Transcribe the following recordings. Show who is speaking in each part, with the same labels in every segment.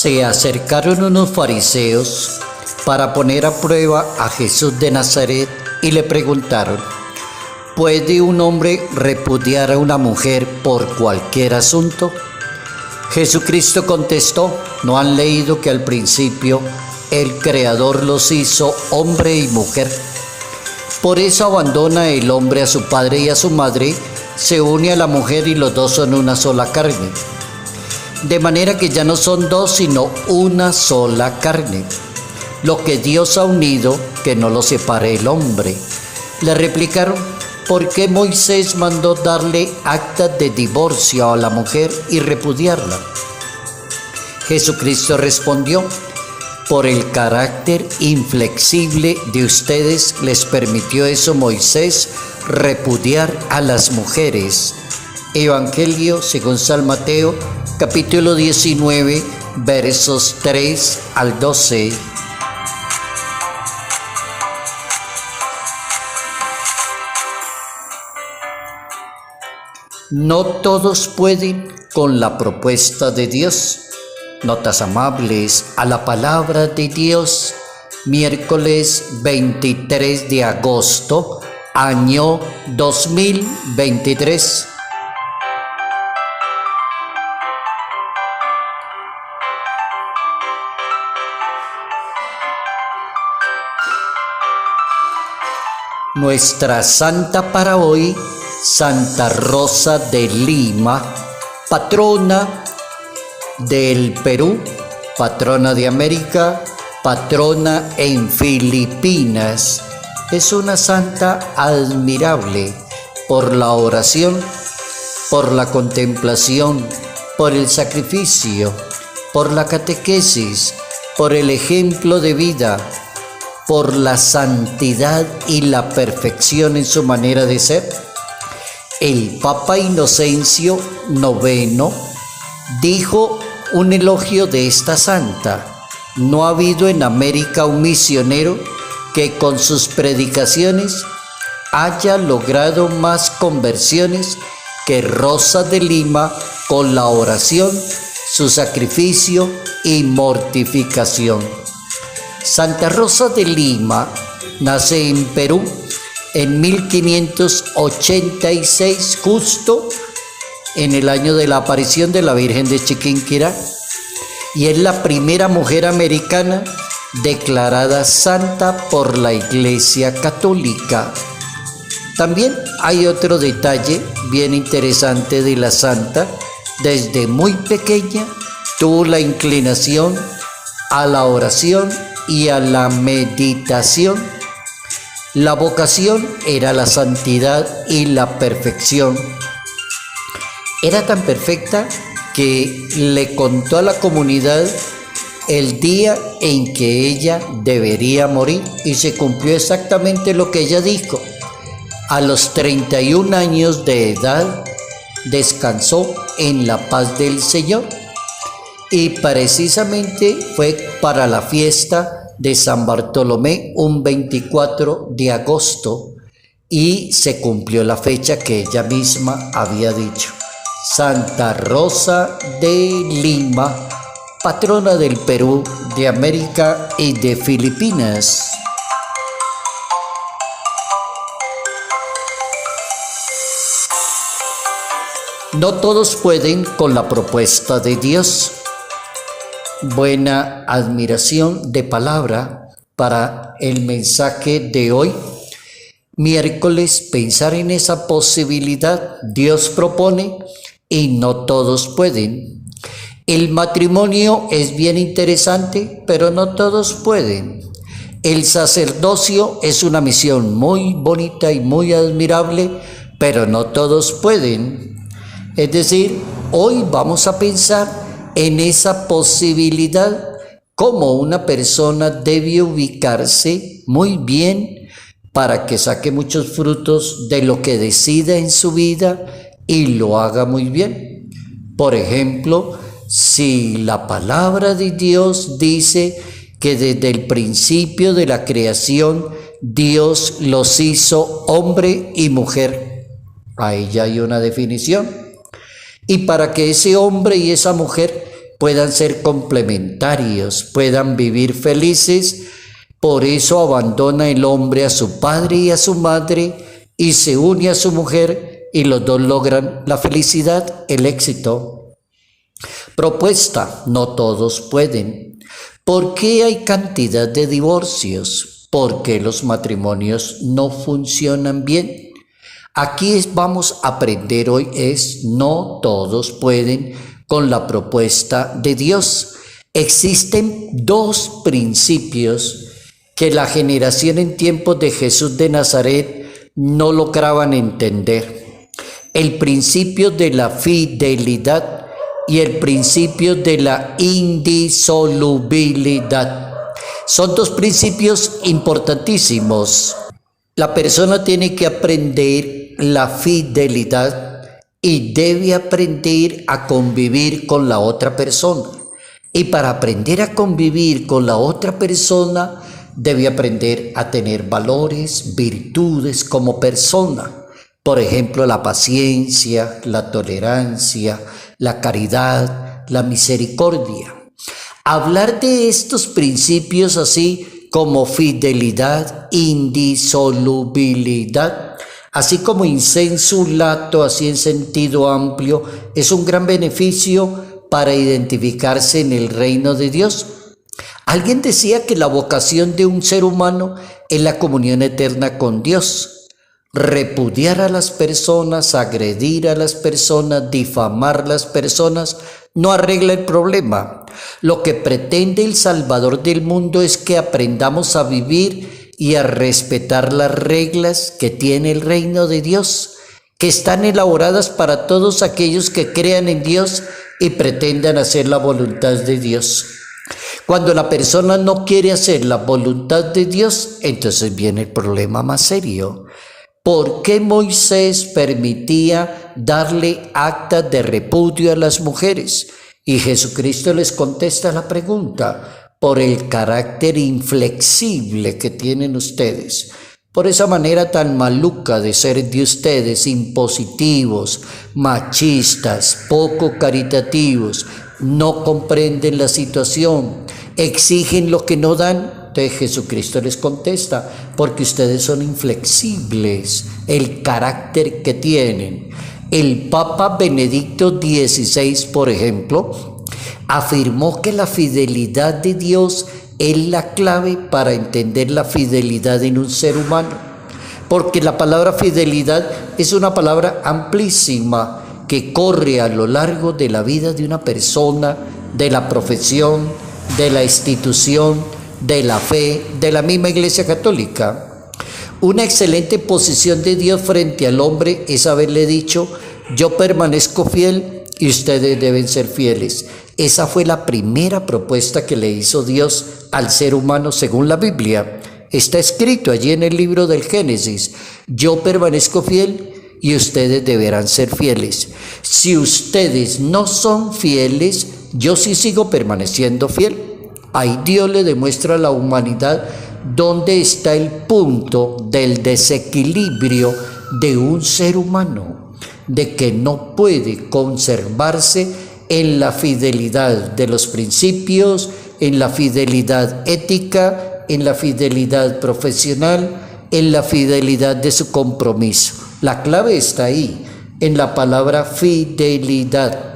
Speaker 1: Se acercaron unos fariseos para poner a prueba a Jesús de Nazaret y le preguntaron: ¿puede un hombre repudiar a una mujer por cualquier asunto? Jesucristo contestó: ¿no han leído que al principio el Creador los hizo hombre y mujer? Por eso abandona el hombre a su padre y a su madre, se une a la mujer y los dos son una sola carne. De manera que ya no son dos, sino una sola carne. Lo que Dios ha unido, que no lo separe el hombre. Le replicaron: ¿por qué Moisés mandó darle actas de divorcio a la mujer y repudiarla? Jesucristo respondió: por el carácter inflexible de ustedes les permitió eso Moisés, repudiar a las mujeres. Evangelio según San Mateo, capítulo 19, versos 3 al 12. No todos pueden con la propuesta de Dios. Notas amables a la palabra de Dios, miércoles 23 de agosto, año 2023. Nuestra santa para hoy, Santa Rosa de Lima, patrona del Perú, patrona de América, patrona en Filipinas. Es una santa admirable por la oración, por la contemplación, por el sacrificio, por la catequesis, por el ejemplo de vida, por la santidad y la perfección en su manera de ser. El Papa Inocencio IX dijo un elogio de esta santa: no ha habido en América un misionero que con sus predicaciones haya logrado más conversiones que Rosa de Lima con la oración, su sacrificio y mortificación. Santa Rosa de Lima nace en Perú en 1586, justo en el año de la aparición de la Virgen de Chiquinquirá, y es la primera mujer americana declarada santa por la Iglesia Católica. También hay otro detalle bien interesante de la santa: desde muy pequeña tuvo la inclinación a la oración y a la meditación. La vocación era la santidad y la perfección. Era tan perfecta que le contó a la comunidad el día en que ella debería morir, y se cumplió exactamente lo que ella dijo. A los 31 años de edad descansó en la paz del Señor, y precisamente fue para la fiesta de San Bartolomé, un 24 de agosto, y se cumplió la fecha que ella misma había dicho. Santa Rosa de Lima, patrona del Perú, de América y de Filipinas. No todos pueden con la propuesta de Dios. Buena admiración de palabra para el mensaje de hoy. Miércoles, pensar en esa posibilidad. Dios propone y no todos pueden. El matrimonio es bien interesante, pero no todos pueden. El sacerdocio es una misión muy bonita y muy admirable, pero no todos pueden. Es decir, hoy vamos a pensar en esa posibilidad, cómo una persona debe ubicarse muy bien para que saque muchos frutos de lo que decida en su vida y lo haga muy bien. Por ejemplo, si la palabra de Dios dice que desde el principio de la creación Dios los hizo hombre y mujer, ahí ya hay una definición. Y para que ese hombre y esa mujer puedan ser complementarios, puedan vivir felices. Por eso abandona el hombre a su padre y a su madre y se une a su mujer y los dos logran la felicidad, el éxito. Propuesta: no todos pueden. ¿Por qué hay cantidad de divorcios? ¿Por qué los matrimonios no funcionan bien? Aquí vamos a aprender hoy no todos pueden con la propuesta de Dios. Existen dos principios que la generación en tiempos de Jesús de Nazaret no lograban entender. El principio de la fidelidad y el principio de la indisolubilidad. Son dos principios importantísimos. La persona tiene que aprender la fidelidad y debe aprender a convivir con la otra persona. Y para aprender a convivir con la otra persona, debe aprender a tener valores, virtudes como persona. Por ejemplo, la paciencia, la tolerancia, la caridad, la misericordia. Hablar de estos principios así como fidelidad, indisolubilidad, así como insensulato, así en sentido amplio, es un gran beneficio para identificarse en el reino de Dios. Alguien decía que la vocación de un ser humano es la comunión eterna con Dios. Repudiar a las personas, agredir a las personas, difamar a las personas, no arregla el problema. Lo que pretende el Salvador del mundo es que aprendamos a vivir y a respetar las reglas que tiene el reino de Dios, que están elaboradas para todos aquellos que crean en Dios y pretendan hacer la voluntad de Dios. Cuando la persona no quiere hacer la voluntad de Dios, entonces viene el problema más serio. ¿Por qué Moisés permitía darle actas de repudio a las mujeres? Y Jesucristo les contesta la pregunta: por el carácter inflexible que tienen ustedes, por esa manera tan maluca de ser de ustedes, impositivos, machistas, poco caritativos, no comprenden la situación, exigen lo que no dan. Entonces Jesucristo les contesta: porque ustedes son inflexibles, el carácter que tienen. El Papa Benedicto XVI, por ejemplo, afirmó que la fidelidad de Dios es la clave para entender la fidelidad en un ser humano, porque la palabra fidelidad es una palabra amplísima que corre a lo largo de la vida de una persona, de la profesión, de la institución, de la fe, de la misma Iglesia Católica. Una excelente posición de Dios frente al hombre es haberle dicho: yo permanezco fiel y ustedes deben ser fieles. Esa fue la primera propuesta que le hizo Dios al ser humano según la Biblia. Está escrito allí en el libro del Génesis: yo permanezco fiel y ustedes deberán ser fieles. Si ustedes no son fieles, yo sí sigo permaneciendo fiel. Ahí Dios le demuestra a la humanidad dónde está el punto del desequilibrio de un ser humano, de que no puede conservarse en la fidelidad de los principios, en la fidelidad ética, en la fidelidad profesional, en la fidelidad de su compromiso. La clave está ahí, en la palabra fidelidad.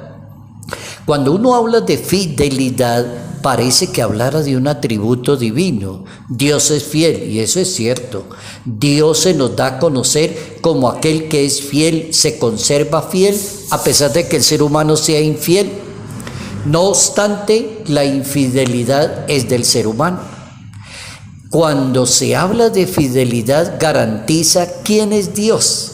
Speaker 1: Cuando uno habla de fidelidad, parece que hablara de un atributo divino. Dios es fiel, y eso es cierto. Dios se nos da a conocer como aquel que es fiel, se conserva fiel, a pesar de que el ser humano sea infiel. No obstante, la infidelidad es del ser humano. Cuando se habla de fidelidad, garantiza quién es Dios.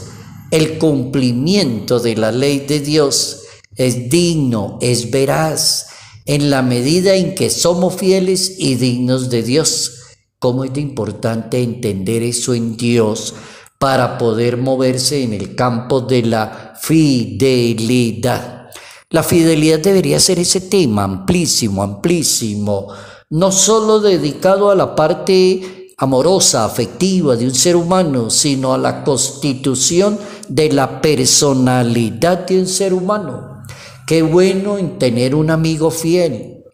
Speaker 1: El cumplimiento de la ley de Dios es digno, es veraz, en la medida en que somos fieles y dignos de Dios. ¿Cómo es de importante entender eso en Dios para poder moverse en el campo de la fidelidad? La fidelidad debería ser ese tema amplísimo, amplísimo, no solo dedicado a la parte amorosa, afectiva de un ser humano, sino a la constitución de la personalidad de un ser humano. Qué bueno en tener un amigo fiel.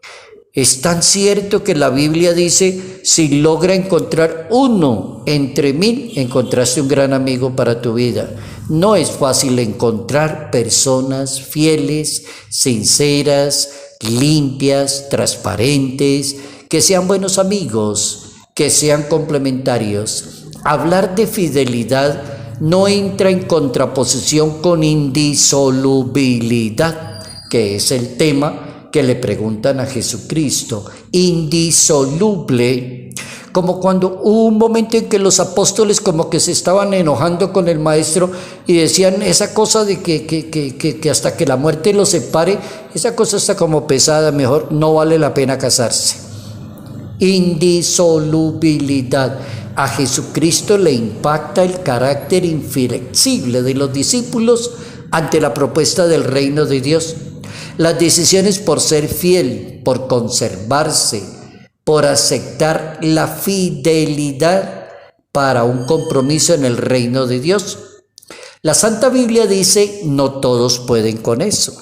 Speaker 1: Es tan cierto que la Biblia dice, si logra encontrar uno entre 1000, encontraste un gran amigo para tu vida. No es fácil encontrar personas fieles, sinceras, limpias, transparentes, que sean buenos amigos, que sean complementarios. Hablar de fidelidad no entra en contraposición con indisolubilidad, que es el tema que le preguntan a Jesucristo. Indisoluble, como cuando hubo un momento en que los apóstoles como que se estaban enojando con el maestro y decían esa cosa de que hasta que la muerte los separe, esa cosa está como pesada, mejor no vale la pena casarse. Indisolubilidad. A Jesucristo le impacta el carácter inflexible de los discípulos ante la propuesta del reino de Dios. Las decisiones por ser fiel, por conservarse, por aceptar la fidelidad para un compromiso en el reino de Dios. La Santa Biblia dice, no todos pueden con eso,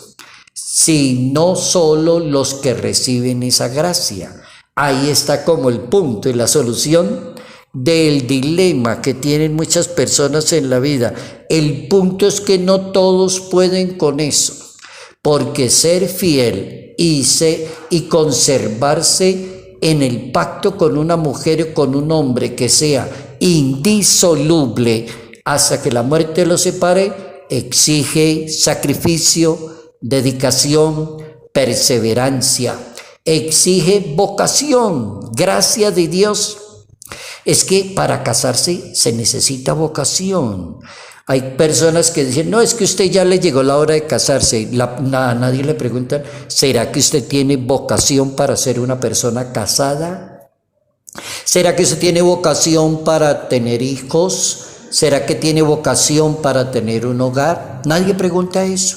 Speaker 1: sino solo los que reciben esa gracia. Ahí está como el punto y la solución del dilema que tienen muchas personas en la vida. El punto es que no todos pueden con eso, porque ser fiel y conservarse en el pacto con una mujer o con un hombre que sea indisoluble hasta que la muerte los separe, exige sacrificio, dedicación, perseverancia, exige vocación, gracia de Dios. Es que para casarse se necesita vocación. Hay personas que dicen, no, es que usted ya le llegó la hora de casarse. A nadie le preguntan, ¿será que usted tiene vocación para ser una persona casada? ¿Será que usted tiene vocación para tener hijos? ¿Será que tiene vocación para tener un hogar? Nadie pregunta eso.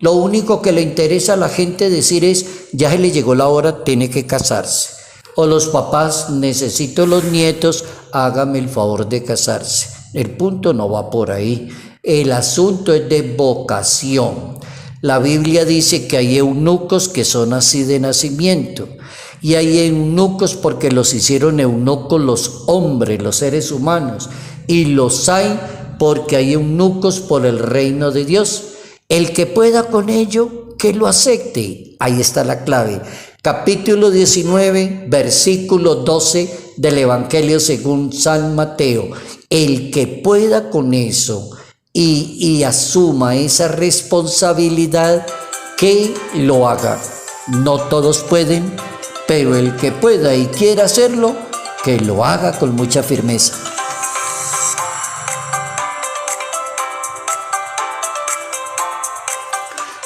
Speaker 1: Lo único que le interesa a la gente decir es, ya se le llegó la hora, tiene que casarse. O los papás, necesito los nietos, hágame el favor de casarse. El punto no va por ahí. El asunto es de vocación. La Biblia dice que hay eunucos que son así de nacimiento. Y hay eunucos porque los hicieron eunucos los hombres, los seres humanos. Y los hay porque hay eunucos por el reino de Dios. El que pueda con ello, que lo acepte. Ahí está la clave. Capítulo 19, versículo 12 del Evangelio según San Mateo. El que pueda con eso y asuma esa responsabilidad, que lo haga. No todos pueden, pero el que pueda y quiera hacerlo, que lo haga con mucha firmeza.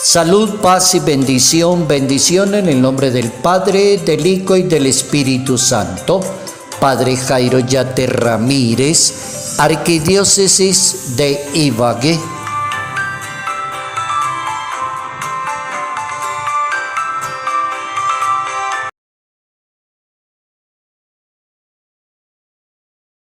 Speaker 1: Salud, paz y bendición, bendición en el nombre del Padre, del Hijo y del Espíritu Santo. Padre Jairo Yate Ramírez, Arquidiócesis de Ibagué.